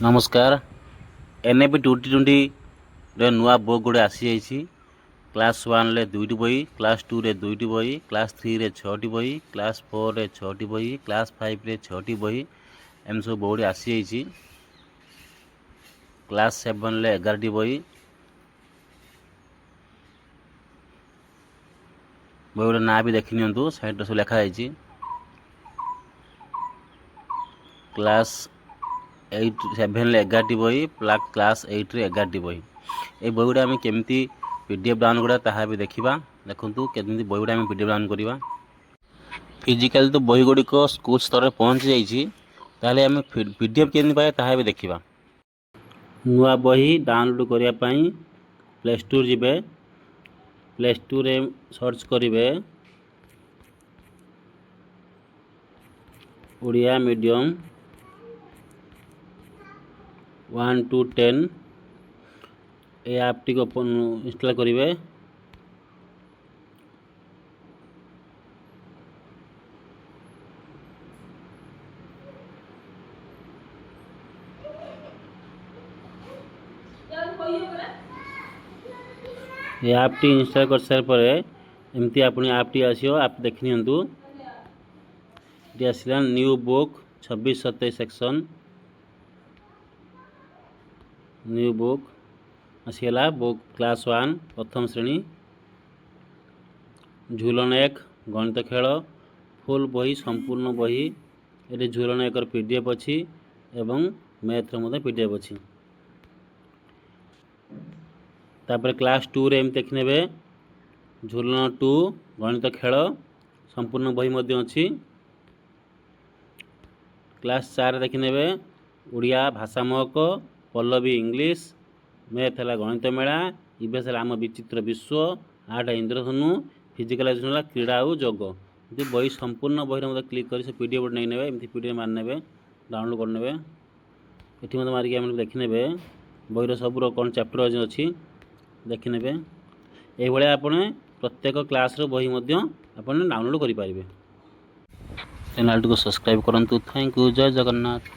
नमस्कार। एनएपी 2020 नुआ बुक गुड़े आसी जाइए। क्लास 1 रे 2टी बही, क्लास 2 रे 2टी बही, क्लास 3 रे 6टी बही, क्लास 4 रे 6टी बही, क्लास 5 रे 6टी बही एम सब बोर्ड आसी जाइए। क्लास 7 रे 11टी बही, बही गुड़ा ना भी देखी नियंतु, साइड सब लिखा जाइए। क्लास 7 रे 11टी बही, क्लास 8 रे 11टी बही। ये बही गुड़ा आम केमती पीडीएफ डाउन गुड़ा ताहा भी देखा। देखु केमती बही गुड़ा आम पीडीएफ डाउन करवा। फिजिकाली तो बही गुड़िक स्कूल स्तर पहुँची जाइए, ताहले आम पीडीएफ केमती पाए ताहा भी देखा। नुआ बही डाउनलोड करने प्ले स्टोर जी। प्ले स्टोर रे सर्च करेंगे ओडिया मीडियम 1 to 10। ये ऐप टी ओपन इंस्टॉल करेंगे। ये ऐप टी इंस्टॉल कर सार पर एमती अपनी ऐप टी आसियो। आप देख नियंतु, ये आसला new book 26-27 section. New book आसीगला बुक क्लास 1 प्रथम श्रेणी। झूलन 1 गणित खेल फुल बही संपूर्ण बही। ये झूलन 1 पीडीएफ अच्छी एवं मैथ पीडीएफ अच्छी। तापर क्लास 2 रे एम देखने झूलन 2 गणित खेल संपूर्ण बही मध्य अच्छी। क्लास 4 देखने ओडिया भाषा महक पल्लवी इंग्लिश। मैथ है गणित मेला। इवेस आम विचित्र विश्व। आर्ट इंद्रधनु। फिजिकल एजुकेशन क्रीड़ा और जोग। बही संपूर्ण बही मत क्लिक कर पीडीएफ नहीं ने एमती पीडीएफ मारने डाउनलोड करने। ये मत मारिक आम देखने बहीर सब कौन चैप्टर अच्छी देखने। ये आप प्रत्येक क्लास बही आप डाउनलोड करेंगे। चैनल को सब्सक्राइब करूँ। Thank you. जय जगन्नाथ।